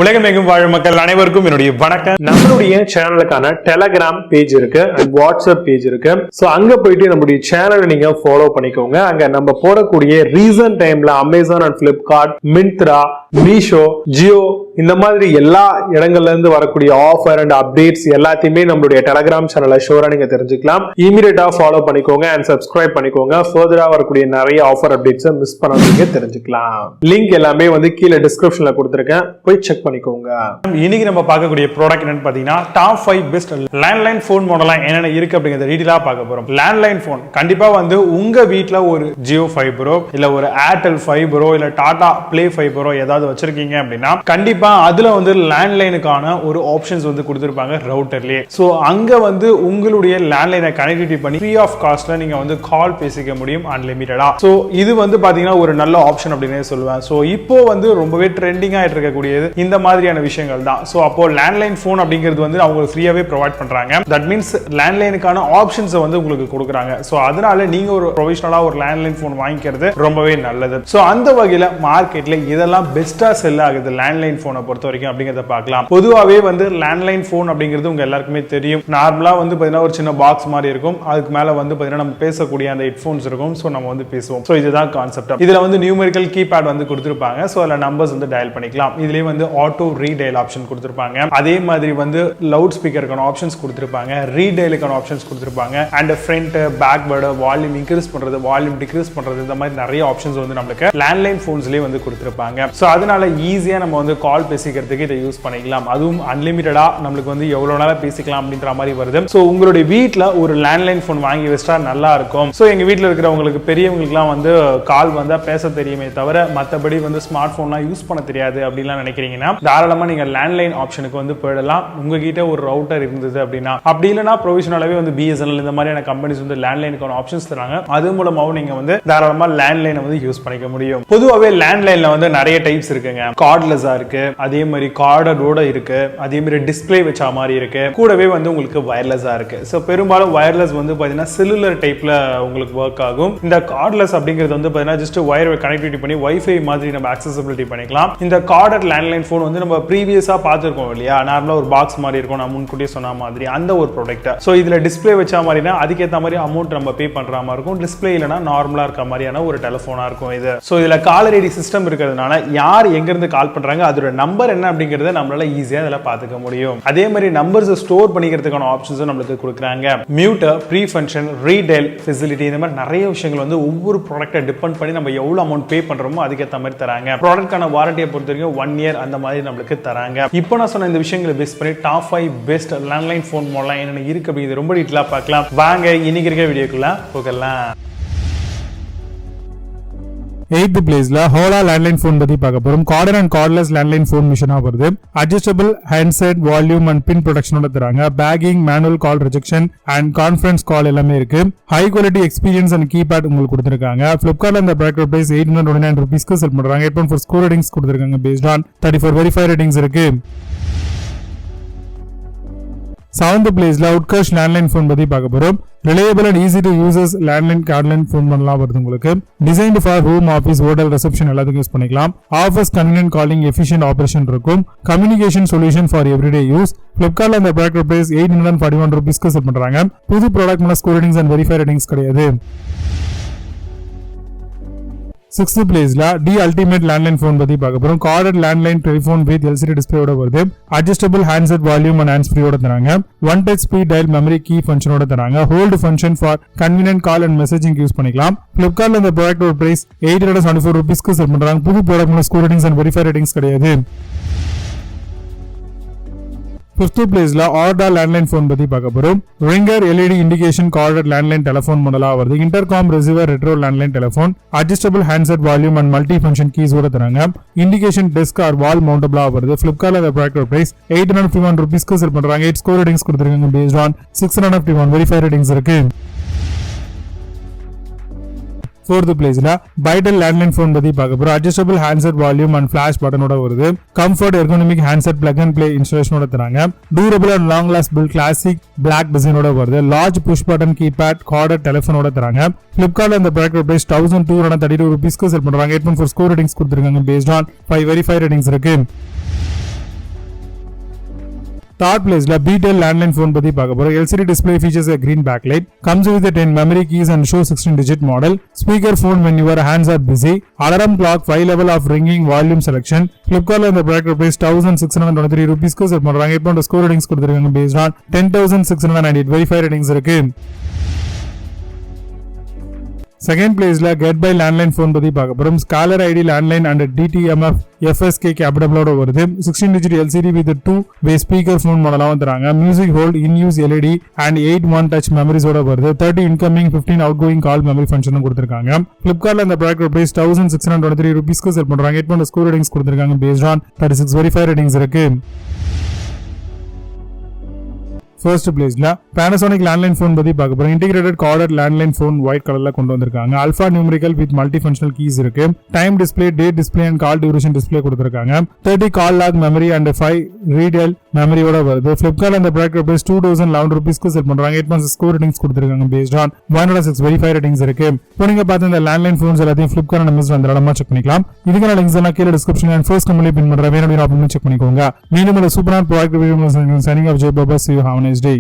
உலகமெங்கும் வாழும் மக்கள் அனைவருக்கும் என்னுடைய வணக்கம். நம்மளுடைய சேனலுக்கான டெலகிராம் பேஜ் இருக்கு அண்ட் வாட்ஸ்அப் பேஜ் இருக்கு. சோ அங்க போயிட்டு நம்மளுடைய சேனலை நீங்க ஃபாலோ பண்ணிக்கோங்க. அங்க நம்ம போடக்கூடிய ரீசன்ட் டைம்ல Amazon and Flipkart, Myntra, Meesho, Jio இந்த மாதிரி எல்லா இடங்கள்ல இருந்து வரக்கூடிய ஆஃபர் அண்ட் அப்டேட்ஸ் எல்லாத்தையுமே நம்மளுடைய டெலகிராம் சேனல்ல ஷோரா நீங்க தெரிஞ்சுக்கலாம். இமீடியட்டா ஃபாலோ பண்ணிக்கோங்க அண்ட் சப்ஸ்கிரைப் பண்ணிக்கோங்க. ஃபர்தரா வரக்கூடிய நிறைய ஆஃபர் அப்டேட்ஸ் மிஸ் பண்ணாதீங்க, தெரிஞ்சுக்கலாம். லிங்க் எல்லாமே கீழே டிஸ்கிரிப்ஷன்ல கொடுத்திருக்கேன், போய் செக் பண்ணிக்கோங்க. இன்னைக்கு நம்ம பார்க்கக்கூடிய ப்ராடக்ட் என்னன்னு பாத்தீங்கன்னா டாப் 5 பெஸ்ட் லேண்ட்லைன் போன் மாடலா என்னென்ன இருக்கு அப்படிங்கறத டீடைலா பார்க்க போறோம். லேண்ட்லைன் போன் கண்டிப்பா உங்க வீட்ல ஒரு ஜியோ ஃபைபரோ இல்ல ஒரு ஏர்டெல் ஃபைபரோ இல்ல டாடா பிளே ஃபைபரோ ஏதாவது வச்சிருக்கீங்க அப்படின்னா கண்டிப்பா அதுல லேண்ட்லைனுக்கான ஒரு ஆப்ஷன்ஸ் கொடுத்திருப்பாங்க ரவுட்டர்லயே. சோ அங்க உங்களுடைய லேண்ட்லைனை கனெக்டிவிட்டி பண்ணி ஃப்ரீ ஆஃப் காஸ்ட்ல நீங்க கால் பேசிக்க முடியும் அன்லிமிட்டடா. சோ இது பாத்தீங்கன்னா ஒரு நல்ல ஆப்ஷன் அப்படின்னு சொல்லுவேன். சோ இப்போ ரொம்பவே ட்ரெண்டிங் ஆயிட்டு இருக்கக்கூடியது இந்த மாதிரியான விஷயங்கள் தான். சோ அப்போ லேண்ட்லைன் போன் அப்படிங்கிறது அவங்க ஃப்ரீயாவே ப்ரொவைட் பண்றாங்க. தட் மீன்ஸ் லேண்ட்லைனுக்கான ஆப்ஷன்ஸ் உங்களுக்கு கொடுக்குறாங்க. சோ அதனால நீங்க ஒரு ப்ரொவிஷனலா ஒரு லேண்ட்லைன் போன் வாங்கிக்கிறது ரொம்பவே நல்லது. சோ அந்த வகையில மார்க்கெட்ல இதெல்லாம் பெஸ்டா செல் ஆகுது லேண்ட்லைன் போனை பொறுத்த வரைக்கும் அப்படிங்கறத பார்க்கலாம். பொதுவாவே லேண்ட்லைன் போன் அப்படிங்கிறது உங்க எல்லாருக்குமே தெரியும். நார்மலா பாத்தீங்கன்னா ஒரு சின்ன பாக்ஸ் மாதிரி இருக்கும். அதுக்கு மேல பாத்தீங்கன்னா நம்ம பேசக்கூடிய அந்த ஹெட்போன்ஸ் இருக்கும். சோ நம்ம பேசுவோம். சோ இதுதான் கான்செப்ட். இதுல நியூமெரிக்கல் கீபேட் கொடுத்திருப்பாங்க. சோ அதுல நம்பர்ஸ் டயல் பண்ணிக்கலாம். இதுலயே ஆட்டோ ரீடைல் ஆப்ஷன் கொடுத்திருப்பாங்க. அதே மாதிரி லவுட் ஸ்பீக்கருக்கான ஆப்ஷன்ஸ் கொடுத்திருப்பாங்க. ரீடைலுக்கான ஆப்ஷன்ஸ் கொடுத்திருப்பாங்க. And front backward volume increase பண்றது, வால்யூம் டிக்ரீஸ் பண்றது, இந்த மாதிரி நிறைய ஆப்ஷன்ஸ் நமக்கு லேண்ட்லைன் போன்ஸ்லயே கொடுத்திருப்பாங்க. சோ அதனால ஈஸியா நம்ம கால் பேசிக்கிறதுக்கு இதை யூஸ் பண்ணிக்கலாம். அதுவும் அன்லிமிட்டடா நம்மளுக்கு எவ்வளவு நேரம் பேசிக்கலாம் அப்படின்ற மாதிரி வருது. சோ உங்களுடைய வீட்ல ஒரு லேண்ட்லைன் போன் வாங்கி வச்சா நல்லா இருக்கும். சோ எங்க வீட்ல இருக்கிறவங்களுக்கு பெரியவங்களுக்குலாம் கால் வந்தா பேச தெரியுமே தவிர மத்தபடி ஸ்மார்ட் போன்லாம் யூஸ் பண்ண தெரியாது அப்படின்லாம் நினைக்கிறீங்கன்னா தாராளமா நீங்க லேண்ட்லைன் ஆப்ஷனுக்கு போயிடலாம். உங்ககிட்ட ஒரு ரவுட்டர் இருந்தது அப்படின்னா, அப்படி இல்லைன்னா ப்ரொவிஷனலாவே பிஎஸ்என்எல் இந்த மாதிரியான கம்பெனிஸ் லேண்ட்லைனுக்கான ஆப்ஷன்ஸ் தராங்க. அது மூலமாவும் நீங்க தாராளமா லேண்ட்லைனை யூஸ் பண்ணிக்க முடியும். பொதுவாகவே லேண்ட்லைன்ல நிறைய டைப்ஸ் இருக்குங்க. கார்ட்லெஸ்ஸா இருக்கு, அதே மாதிரி கார்டோட இருக்கு, அதே மாதிரி டிஸ்பிளே வச்ச மாதிரி இருக்கு, கூடவே உங்களுக்கு வயர்லெஸ்ஸா இருக்கு. சோ பெரும்பாலும் வயர்லெஸ் பாத்தீங்கன்னா செல்லுலர் டைப்ல உங்களுக்கு ஒர்க் ஆகும். இந்த கார்ட்லெஸ் அப்படிங்கிறது பாத்தீங்கன்னா ஜஸ்ட் வயர் கனெக்டிவிட்டி பண்ணி வைஃபை மாதிரி நம்ம அக்சஸிபிலிட்டி பண்ணிக்கலாம். இந்த கார்டட் லேண்ட்லைன் போன் நம்ம ப்ரீவியஸா பார்த்திருக்கோம் இல்லையா, நார்மலா ஒரு பாக்ஸ் மாதிரி இருக்கும், நான் முன்கூட்டியே சொன்ன மாதிரி அந்த ஒரு ப்ராடக்ட். சோ இதுல டிஸ்பிளே வச்ச மாதிரினா அதுக்கேற்ற மாதிரி அமௌண்ட் நம்ம பே பண்ற மாதிரி இருக்கும். டிஸ்பிளே இல்லைனா நார்மலா இருக்க மாதிரியான ஒரு டெலிபோனா இருக்கும் இது. சோ இதுல காலர் ஐடி சிஸ்டம் இருக்கிறதுனால யார் எங்க இருந்து கால் பண்றாங்க, அதோட நம்பர் என்ன அப்படிங்கறத நம்மளால ஈஸியா இதுல பாத்துக்க முடியும். அதே மாதிரி நம்பர்ஸ் ஸ்டோர் பண்ணிக்கிறதுக்கான ஆப்ஷன்ஸ் நம்மளுக்கு கொடுக்குறாங்க. Mute, pre function, retail facility, இந்த மாதிரி நிறைய விஷயங்கள் ஒவ்வொரு ப்ராடக்ட்டை டிபெண்ட் பண்ணி நம்ம எவ்வளவு அமௌண்ட் பே பண்றோமோ அதுக்கேற்ற மாதிரி தராங்க. ப்ராடக்ட்கான வாரண்டியை பொறுத்த வரைக்கும் 1 year அந்த மாதிரி நம்மளுக்கு தராங்க. இப்போ நான் சொன்ன இந்த விஷயங்களை பேஸ் பண்ணி டாப் 5 பெஸ்ட் லேண்ட்லைன் போன் மாடலாம் என்னென்ன இருக்கு அப்படிங்கிறது ரொம்ப டீட்டெயிலா பார்க்கலாம். வாங்க இன்னைக்கு இருக்க வீடியோக்குள்ள போகலாம். 8th பிளேஸ்ல ஹோலா லேண்ட்லைன் போன் பத்தி பார்க்க போறோம். Corded and cordless landline phone மிஷனா வருது. Adjustable handset, volume and pin ப்ரொடெக்ஷனோட தராங்க. Packing, manual call rejection and conference call எல்லாமே இருக்கு. High quality experience and keypad உங்களுக்கு கொடுத்திருக்காங்க. பிளிப்கார்ட்ல இந்த ப்ராடக்ட் பிரைஸ் 829 rupeesக்கு செல் பண்றாங்க. 8.4 ஸ்கோர் ரேட்டிங்ஸ் கொடுத்திருக்காங்க. பேஸ்ட் ஆன் 34 வெரிஃபை ரேட்டிங்ஸ் இருக்கு. 7th பிளேஸ்ல உட்கர்ஷ் லேண்ட்லைன் போன் பத்தி பார்க்க போறோம். Reliable and easy to users landline cord line phone பண்ணலாம் வருது உங்களுக்கு. Designed for home office, hotel, reception எல்லாத்துக்கும் யூஸ் பண்ணிக்கலாம். Offers, convenient calling, efficient operation இருக்கும். Communication solution for everyday use. பிளிப்கார்ட்ல இந்த ப்ராடக்ட் பிரைஸ் 841 rupeesக்கு செல் பண்றாங்க. புது ப்ராடக்ட் மேல score ratings and verify ratings கிடையாது. 6th பிளேஸ்ல டி அல்டிமேட் லேண்ட்லைன் போன் பத்தி பார்க்க போறோம். Corded landline telephone with LCD டிஸ்பிளேயோட வருது. Adjustable handset, volume and hands ஃப்ரீயோட தராங்க. One touch speed dial memory key ஃபங்க்ஷனோட தராங்க. Hold function for convenient call and messaging use பண்ணிக்கலாம். பிளிப்கார்ட்ல இந்த ப்ராடக்ட் பிரைஸ் 874 rupeesக்கு செல் பண்றாங்க. புது product score ratings and verify ratings கிடையாது. 5th பிளேஸ்ல ஆர்டா லேண்ட்லைன் போன் பத்தி பார்க்க போறோம். Ringer LED indication corded landline telephone மாடலா வருது. Intercom receiver retro landline telephone. Adjustable handset, volume and multi function கீஸோட தராங்க. இண்டிகேஷன் டெஸ்க் ஆர் வால் மவுண்டபிளா வருது. பிளிப்கார்ட்ல இந்த ப்ராடக்ட் பிரைஸ் 851 rupeesக்கு செல் பண்றாங்க. 8 ஸ்கோர் ரேட்டிங்ஸ் கொடுத்திருக்காங்க. பேஸ்ட் ஆன் 651 வெரிஃபை ரேட்டிங்ஸ் இருக்கு. 4th பிளேஸ்ல பைடல் லேண்ட்லைன் போன் பத்தி பார்க்க போறோம். Adjustable handset, volume and flash பட்டனோட வருது. Comfort ergonomic handset, plug and play இன்ஸ்டாலேஷனோட தராங்க. Durable and long last build, classic black டிசைனோட வருது. Large push button keypad, corded டெலிபோனோட தராங்க. பிளிப்கார்ட்ல இந்த ப்ராடக்ட் பிரைஸ் 1232 rupeesக்கு செல் பண்றாங்க. 8.4 ஸ்கோர் ரேட்டிங்ஸ் கொடுத்திருக்காங்க. பேஸ்ட் ஆன் 5 வெரிஃபை ரேட்டிங்ஸ் இருக்கு. Third place la Betel landline phone பத்தி பார்க்க போறோம். LCD display features a green backlight, comes with a 10 memory keys and shows 16 digit model, speaker phone when your hands are busy, alarm clock, 5 level of ringing, volume selection. Flipkart la இந்த product price 1623 rupees க்கு செல் பண்றாங்க. இப்போ அந்த score ratings கொடுத்திருக்காங்க based on 10698 verified ratings இருக்கு. Second place la Get by landline phone பத்தி பார்க்க போறோம். Caller ID landline and DTMF FSK capable ஓட வருது. 16 digit LCD with 2-way speaker phone மாடலா வந்துறாங்க. Music hold, in use LED and 8 one touch memories ஓட வருது. 30 incoming 15 outgoing call memory function கொடுத்திருக்காங்க. Flipkart la இந்த product price 1623 rupees க்கு செல் பண்றாங்க. 8 score ratings கொடுத்திருக்காங்க based on 36 verified ratings இருக்கு. First place la Panasonic landline phone பத்தி பார்க்க போறோம். integrated corded landline phone white color ல கொண்டு வந்திருக்காங்க. alpha numerical with multifunctional keys இருக்கு. time display, date display and call duration display கொடுத்திருக்காங்க. 30 call log memory and 5 read memory ஓட வருது. Flipkart அந்த product price 2011 rupees க்கு செல் பண்றாங்க. 8 score ratings கொடுத்திருக்காங்க based on 106 verified ratings இருக்கு. இப்போ நீங்க பார்த்த இந்த landline phones எல்லாத்தையும் Flipkart நம்ம மிஸ் வந்தறமா செக் பண்ணிக்கலாம். இதுக்கான லிங்க்ஸ் எல்லாம் கீழ description and first comment பின் பண்றேன். வேணும்னா செக் பண்ணிக்கோங்க. மீண்டும் ஒரு சூப்பரான product video signing off. Jay Baba, see you, have a nice day.